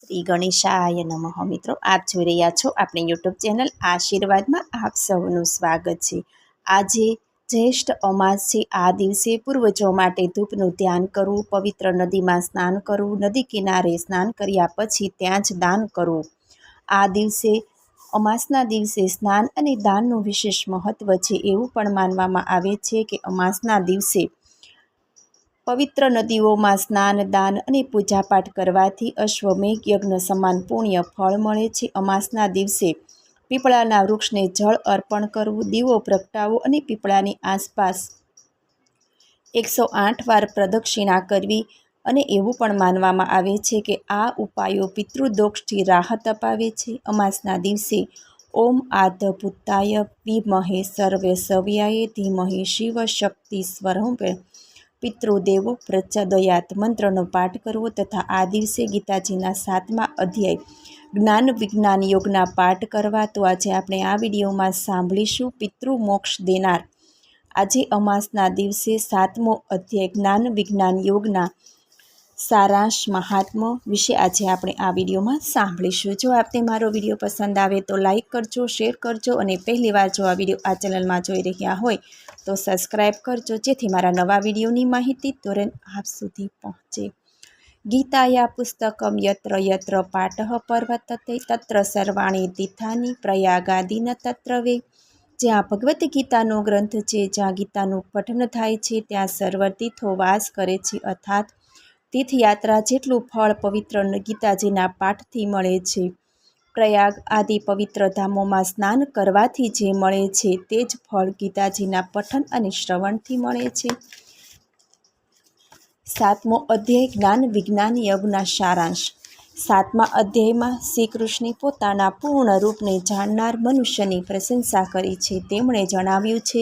શ્રી ગણેશાય નમઃ. મિત્રો, આપ જોઈ રહ્યા છો આપણી યુટ્યુબ ચેનલ આશીર્વાદમાં આપ સૌનું સ્વાગત છે. આજે જ્યેષ્ઠ અમાસ છે. આ દિવસે પૂર્વજો માટે ધૂપનું ધ્યાન કરવું, પવિત્ર નદીમાં સ્નાન કરવું, નદી કિનારે સ્નાન કર્યા પછી ત્યાં જ દાન કરવું. આ દિવસે અમાસના દિવસે સ્નાન અને દાનનું વિશેષ મહત્વ છે. એવું પણ માનવામાં આવે છે કે અમાસના દિવસે પવિત્ર નદીઓમાં સ્નાન, દાન અને પૂજાપાઠ કરવાથી અશ્વમેઘ યજ્ઞ સમાન પુણ્ય ફળ મળે છે. અમાસના દિવસે પીપળાના વૃક્ષને જળ અર્પણ કરવું, દીવો પ્રગટાવવો અને પીપળાની આસપાસ 108 વાર પ્રદક્ષિણા કરવી. અને એવું પણ માનવામાં આવે છે કે આ ઉપાયો પિતૃદોષથી રાહત અપાવે છે. અમાસના દિવસે ઓમ આદ્યભૂતાય વિમહે સર્વૈશ્વર્યાય ધીમહિ શિવ શક્તિ સ્વરૂપે પિતૃદેવો પ્રચોદયાત મંત્રનો પાઠ કરવો તથા આ દિવસે ગીતાજીના 7મા અધ્યાય જ્ઞાન વિજ્ઞાન યોગના પાઠ કરવા. તો આજે આપણે આ વિડીયોમાં સાંભળીશું પિતૃ મોક્ષ દેનાર આજે અમાસના દિવસે 7મો અધ્યાય જ્ઞાન વિજ્ઞાન યોગના સારાંશ મહાત્મ્ય વિશે આજે આપણે આ વિડીયોમાં સાંભળીશું. જો આપને મારો વિડીયો પસંદ આવે તો લાઈક કરજો, શેર કરજો અને પહેલીવાર જો આ વિડીયો આ ચેનલમાં જોઈ રહ્યા હોય તો સબસ્ક્રાઈબ કરજો, જેથી મારા નવા વિડીયોની માહિતી તુરંત આપ સુધી પહોંચે. ગીતાયા પુસ્તકમ યત્ર યત્ર પાઠઃ પર્વતતે તત્ર સર્વાણી તીર્થાની પ્રયાગાદિન તત્ર વે. જ્યાં ભગવદ્ ગીતાનો ગ્રંથ છે, જ્યાં ગીતાનું પઠન થાય છે, ત્યાં સર્વ તીર્થો વાસ કરે છે. અર્થાત તીર્થયાત્રા જેટલું ફળ પવિત્ર ગીતાજીના પાઠથી મળે છે. પ્રયાગ આદિ પવિત્ર ધામોમાં સ્નાન કરવાથી જે મળે છે તે જ ફળ ગીતાજીના પઠન અને શ્રવણથી મળે છે. 7મો અધ્યાય જ્ઞાન વિજ્ઞાન યોગના સારાંશ. 7મા અધ્યાયમાં શ્રી કૃષ્ણે પોતાના પૂર્ણ રૂપને જાણનાર મનુષ્યની પ્રશંસા કરી છે. તેમણે જણાવ્યું છે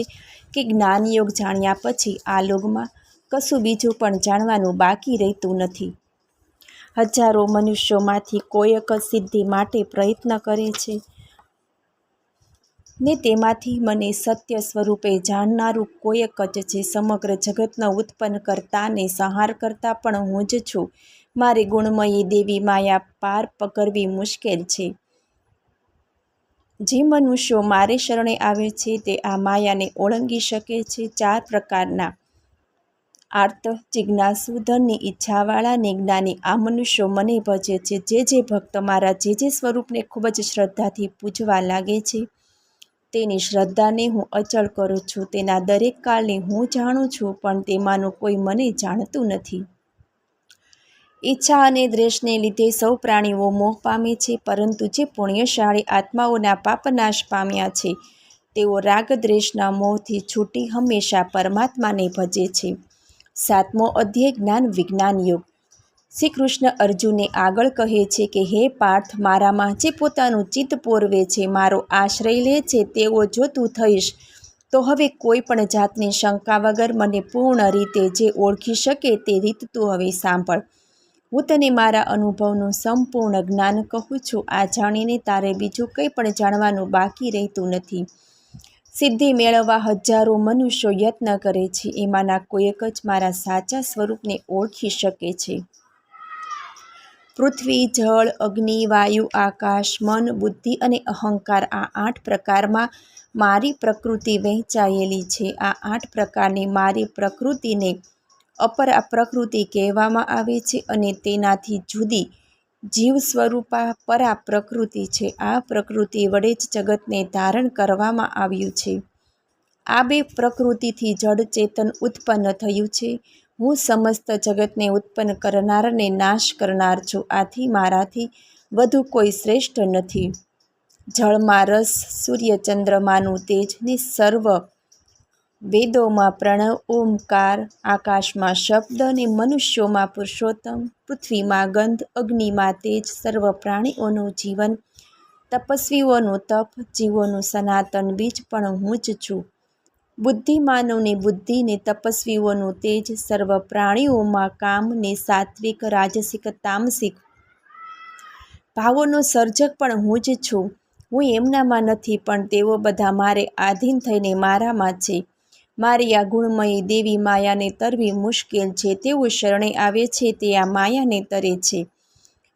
કે જ્ઞાન યોગ જાણ્યા પછી આ લોકમાં કશું બીજું પણ જાણવાનું બાકી રહેતું નથી. હજારો મનુષ્યોમાંથી કોઈક સિદ્ધિ માટે પ્રયત્ન કરે છે ને તેમાંથી મને સત્ય સ્વરૂપે જાણનારું કોઈક જ છે. સમગ્ર જગતનો ઉત્પન્ન કરતા ને સંહાર કરતા પણ હું જ છું. મારી ગુણમયી દેવી માયા પાર કરવી મુશ્કેલ છે. જે મનુષ્યો મારે શરણે આવે છે તે આ માયાને ઓળંગી શકે છે. 4 પ્રકારના આર્ત, જિજ્ઞાસુ, ધનની ઈચ્છાવાળા ને જ્ઞાની આ મનુષ્યો મને ભજે છે. જે ભક્ત મારા જે સ્વરૂપને ખૂબ જ શ્રદ્ધાથી પૂજવા લાગે છે તેની શ્રદ્ધાને હું અચળ કરું છું. તેના દરેક કાળને હું જાણું છું, પણ તેમાંનું કોઈ મને જાણતું નથી. ઈચ્છા અને દ્વેષને લીધે સૌ પ્રાણીઓ મોહ પામે છે, પરંતુ જે પુણ્યશાળી આત્માઓના પાપનાશ પામ્યા છે તેઓ રાગ દ્વેષના મોહથી છૂટી હંમેશા પરમાત્માને ભજે છે. 7મો અધ્યાય જ્ઞાન વિજ્ઞાન યોગ. શ્રી કૃષ્ણ અર્જુનને આગળ કહે છે કે હે પાર્થ, મારામાં જે પોતાનું ચિત્ત પોરવે છે, મારો આશ્રય લે છે તેવો જો તું થઈશ તો હવે કોઈ પણ જાતની શંકા વગર મને પૂર્ણ રીતે જે ઓળખી શકે તે રીત તું હવે સાંભળ. હું તને મારા અનુભવનું સંપૂર્ણ જ્ઞાન કહું છું. આ જાણીને તારે બીજું કંઈ પણ જાણવાનું બાકી રહેતું નથી. સિદ્ધિ મેળવવા હજારો મનુષ્યો યત્ન કરે છે, એમાંના કોઈક જ મારા સાચા સ્વરૂપને ઓળખી શકે છે. પૃથ્વી, જળ, અગ્નિ, વાયુ, આકાશ, મન, બુદ્ધિ અને અહંકાર આ 8 પ્રકારમાં મારી પ્રકૃતિ વહેંચાયેલી છે. આ 8 પ્રકારની મારી પ્રકૃતિને અપરા પ્રકૃતિ કહેવામાં આવે છે અને તેનાથી જુદી જીવ સ્વરૂપા પરા પ્રકૃતિ છે. આ પ્રકૃતિ વડે જ જગતને ધારણ કરવામાં આવ્યું છે. આ 2 પ્રકૃતિથી જડ ચેતન ઉત્પન્ન થયું છે. હું સમસ્ત જગતને ઉત્પન્ન કરનાર અને નાશ કરનાર છું. આથી મારાથી વધુ કોઈ શ્રેષ્ઠ નથી. જળમાં રસ, સૂર્ય ચંદ્રમાનું તેજ ને સર્વ વેદોમાં પ્રણવ ઓમકાર, આકાશમાં શબ્દ અને મનુષ્યોમાં પુરુષોત્તમ, પૃથ્વીમાં ગંધ, અગ્નિમાં તેજ, સર્વ પ્રાણીઓનું જીવન, તપસ્વીઓનું તપ, જીવોનું સનાતન બીજ પણ હું જ છું. બુદ્ધિમાનોની બુદ્ધિ ને તપસ્વીઓનું તેજ, સર્વ પ્રાણીઓમાં કામ ને સાત્વિક, રાજસિક, તામસિક ભાવોનો સર્જક પણ હું જ છું. હું એમનામાં નથી, પણ તેઓ બધા મારે આધીન થઈને મારામાં છે. મારી આ ગુણમયી દેવી માયાને તરવી મુશ્કેલ છે. તેઓ શરણે આવે છે તે આ માયાને તરે છે.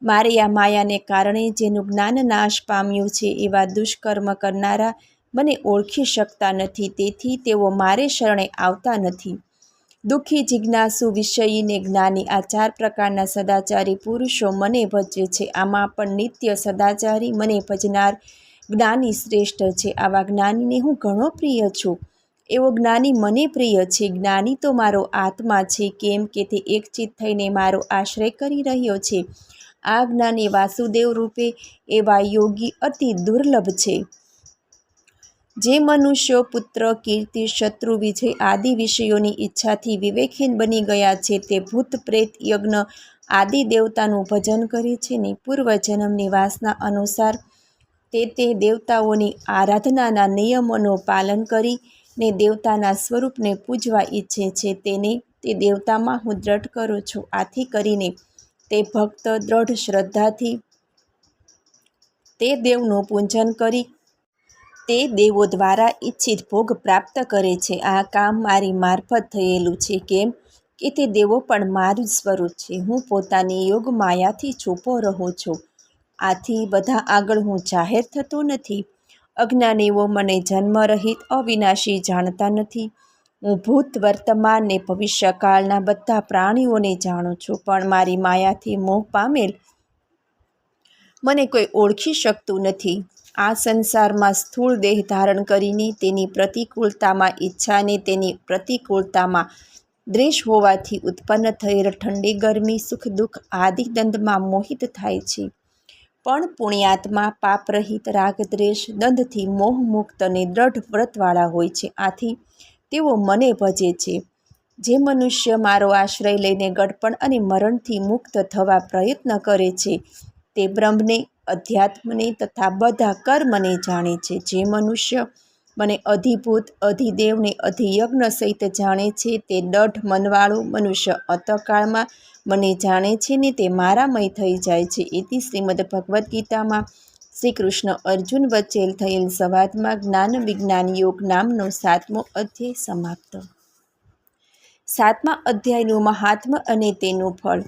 મારે આ માયાને કારણે જેનું જ્ઞાન નાશ પામ્યું છે એવા દુષ્કર્મ કરનારા મને ઓળખી શકતા નથી, તેથી તેઓ મારે શરણે આવતા નથી. દુઃખી, જિજ્ઞાસુ, વિષયી ને જ્ઞાની, આ 4 પ્રકારના સદાચારી પુરુષો મને ભજે છે. આમાં પણ નિત્ય સદાચારી મને ભજનાર જ્ઞાની શ્રેષ્ઠ છે. આવા જ્ઞાનીને હું ઘણો પ્રિય છું. એવો જ્ઞાની મને પ્રિય છે. જ્ઞાની તો મારો આત્મા છે, કેમ કે તે એકચિત થઈને મારો આશ્રય કરી રહ્યો છે. આ જ્ઞાની વાસુદેવ રૂપે એવા યોગી અતિ દુર્લભ છે. જે મનુષ્યો પુત્ર, કીર્તિ, શત્રુ, વિજય આદિ વિષયોની ઈચ્છાથી વિવેકહીન બની ગયા છે, તે ભૂત, પ્રેત, યજ્ઞ આદિ દેવતાનું ભજન કરે છે ને પૂર્વજન્મની વાસના અનુસાર તે દેવતાઓની આરાધનાના નિયમોનું પાલન કરી ને દેવતાના સ્વરૂપને પૂજવા ઈચ્છે છે, તેને તે દેવતામાં હું દ્રઢ કરું છું. આથી કરીને તે ભક્ત દ્રઢ શ્રદ્ધાથી તે દેવનું પૂજન કરી તે દેવો દ્વારા ઈચ્છિત ભોગ પ્રાપ્ત કરે છે. આ કામ મારી મારફત થયેલું છે, કેમ કે તે દેવો પણ મારું જ સ્વરૂપ છે. હું પોતાની યોગ માયાથી છૂપો રહું છું. આથી બધા આગળ હું જાહેર થતો નથી. અજ્ઞાનીઓ મને જન્મરહિત અવિનાશી જાણતા નથી. હું ભૂત, વર્તમાન ને ભવિષ્યકાળના બધા પ્રાણીઓને જાણું છું, પણ મારી માયાથી મોહ પામેલ મને કોઈ ઓળખી શકતું નથી. આ સંસારમાં સ્થૂળ દેહ ધારણ કરીને તેની પ્રતિકૂળતામાં ઈચ્છા ને તેની પ્રતિકૂળતામાં દ્વેષ હોવાથી ઉત્પન્ન થયેલ ઠંડી, ગરમી, સુખ, દુઃખ આદિ દ્વંદ્વમાં મોહિત થાય છે. પણ પુણ્યાત્મા પાપરહિત, રાગ, દ્વેષ, દ્વંદ્વથી મોહમુક્ત અને દ્રઢ વ્રતવાળા હોય છે. આથી તેઓ મને ભજે છે. જે મનુષ્ય મારો આશ્રય લઈને ગળપણ અને મરણથી મુક્ત થવા પ્રયત્ન કરે છે, તે બ્રહ્મને, અધ્યાત્મને તથા બધા કર્મને જાણે છે. જે મનુષ્ય મને અધિભૂત, અધિદેવ ને અધિયજ્ઞ સહિત જાણે છે, તે દઢ મનવાળો મનુષ્ય અંતકાળમાં મને જાણે છે ને તે મારામય થઈ જાય છે. ઇતિ શ્રીમદ્ ભગવદ્ ગીતામાં શ્રી કૃષ્ણ અર્જુન વચ્ચે થયેલ સંવાદમાં જ્ઞાન વિજ્ઞાન યોગ નામનો 7મો અધ્યાય સમાપ્ત. 7મા અધ્યાયનું મહાત્મ્ય અને તેનું ફળ.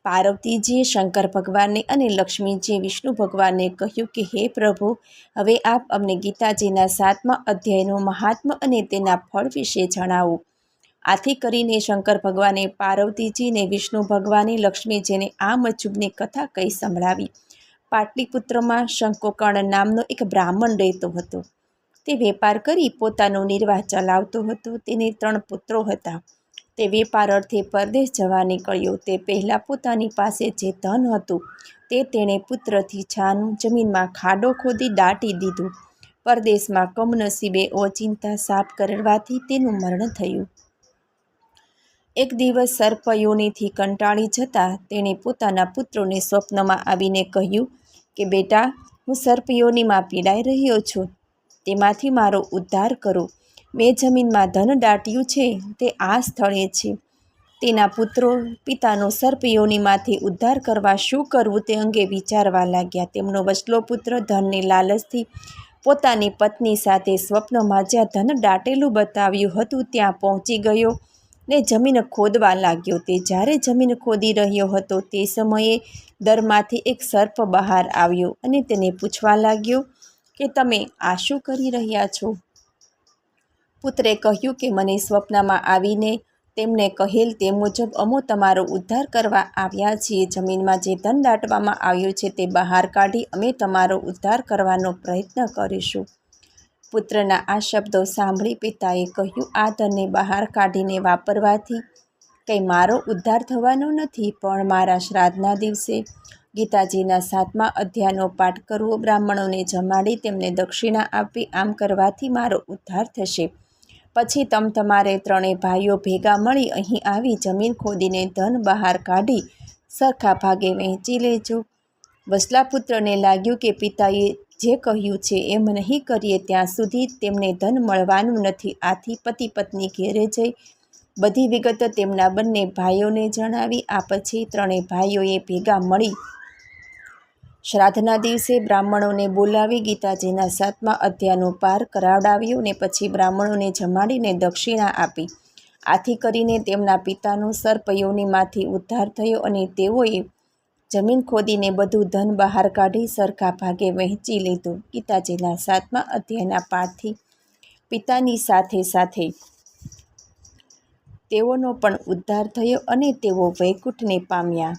પાર્વતીજીએ શંકર ભગવાનને અને લક્ષ્મીજીએ વિષ્ણુ ભગવાનને કહ્યું કે હે પ્રભુ, હવે આપ અમને ગીતાજીના 7મા અધ્યાયનું મહાત્મ્ય અને તેના ફળ વિશે જણાવો. આથી કરીને શંકર ભગવાને પાર્વતીજીને, વિષ્ણુ ભગવાને લક્ષ્મીજીને આ મજૂબની કથા કહી સંભળાવી. પાટલીપુત્રમાં શંકોકર્ણ નામનો એક બ્રાહ્મણ રહેતો હતો. તે વેપાર કરી પોતાનો નિર્વાહ ચલાવતો હતો. તેને 3 પુત્રો હતા. તે વેપાર અર્થે પરદેશ જવા નીકળ્યો. તે પહેલાં પોતાની પાસે જે ધન હતું તે તેણે પુત્રથી છાનું જમીનમાં ખાડો ખોદી દાટી દીધું. પરદેશમાં કમનસીબે ઓચિંતા સાપ કરડવાથી તેનું મરણ થયું. એક દિવસ સર્પયોનિથી કંટાળી જતાં તેણે પોતાના પુત્રોને સ્વપ્નમાં આવીને કહ્યું કે બેટા, હું સર્પયોનિમાં પીડાઈ રહ્યો છું, તેમાંથી મારો ઉદ્ધાર કરો. મેં જમીનમાં ધન દાટ્યું છે તે આ સ્થળે છે. તેના પુત્રો પિતાનો સર્પયોનિમાંથી ઉદ્ધાર કરવા શું કરવું તે અંગે વિચારવા લાગ્યા. તેમનો વચલો પુત્ર ધનની લાલચથી પોતાની પત્ની સાથે સ્વપ્નમાં જ્યાં ધન દાટેલું બતાવ્યું હતું ત્યાં પહોંચી ગયો ને જમીન ખોદવા લાગ્યો. તે જ્યારે જમીન ખોદી રહ્યો હતો તે સમયે દરમાંથી એક સર્પ બહાર આવ્યો અને તેને પૂછવા લાગ્યો કે તમે આ શું કરી રહ્યા છો? પુત્રે કહ્યું કે મને સ્વપ્નમાં આવીને તેમને કહેલ તે મુજબ અમો તમારો ઉદ્ધાર કરવા આવ્યા છીએ. જમીનમાં જે ધન દાટવામાં આવ્યું છે તે બહાર કાઢી અમે તમારો ઉદ્ધાર કરવાનો પ્રયત્ન કરીશું. પુત્રના આ શબ્દો સાંભળી પિતાએ કહ્યું, આ ધનને બહાર કાઢીને વાપરવાથી કંઈ મારો ઉદ્ધાર થવાનો નથી, પણ મારા શ્રાદ્ધના દિવસે ગીતાજીના 7મા અધ્યાયનો પાઠ કરવો, બ્રાહ્મણોને જમાડી તેમને દક્ષિણા આપવી, આમ કરવાથી મારો ઉદ્ધાર થશે. પછી તમારે 3 ભાઈઓ ભેગા મળી અહીં આવી જમીન ખોદીને ધન બહાર કાઢી સરખા ભાગે વહેંચી લેજો. વચલા પુત્રને લાગ્યું કે પિતાએ જે કહ્યું છે એમ નહીં કરીએ ત્યાં સુધી તેમને ધન મળવાનું નથી. આથી પતિ પત્ની ઘેરે જઈ બધી વિગત તેમના બંને ભાઈઓને જણાવી. આ પછી 3 ભાઈઓએ ભેગા મળી શ્રાદ્ધના દિવસે બ્રાહ્મણોને બોલાવી ગીતાજીના 7મા અધ્યાયનો પાર કરાવડાવ્યો ને પછી બ્રાહ્મણોને જમાડીને દક્ષિણા આપી. આથી કરીને તેમના પિતાનો સર્પયોનિમાંથી ઉદ્ધાર થયો અને તેઓએ જમીન ખોદીને બધું ધન બહાર કાઢી સરખા ભાગે વહેંચી લીધું. ગીતાજીના 7મા અધ્યાયના પાઠથી પિતાની સાથે સાથે તેઓનો પણ ઉદ્ધાર થયો અને તેઓ વૈકુંઠને પામ્યા.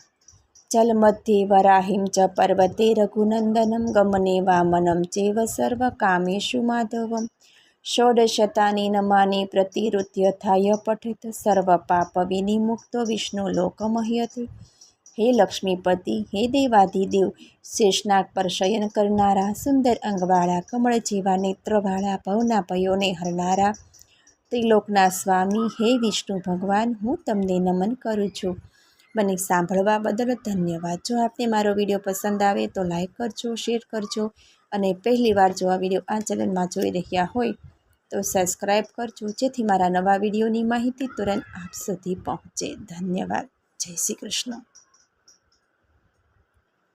જલમધ્યે વરાહિં ચ પર્વતે રઘુનંદનમ ગમને વામનમ ચૈવ સર્વ કામેષુ માધવમ ષોડશતાની નમાની પ્રતિરુત્યથાય પઠેત સર્વ પાપ વિનિમુક્તો વિષ્ણુ લોકમહ્યતે. હે લક્ષ્મીપતિ, હે દેવાધિદેવ, શેષનાગ પર શયન કરનારા, સુંદર અંગવાળા, કમળ જેવા નેત્રવાળા, ભવના ભયોને હરનારા, ત્રિલોકના સ્વામી, હે વિષ્ણુ ભગવાન, હું તમને નમન કરું છું. મને સાંભળવા બદલ ધન્યવાદ. જો આપને મારો વિડીયો પસંદ આવે તો લાઈક કરજો, શેર કરજો અને પહેલીવાર જો આ વિડીયો આ ચેનલમાં જોઈ રહ્યા હોય તો સબસ્ક્રાઈબ કરજો, જેથી મારા નવા વિડીયોની માહિતી તુરંત આપ સુધી પહોંચે. ધન્યવાદ. જય શ્રી કૃષ્ણ.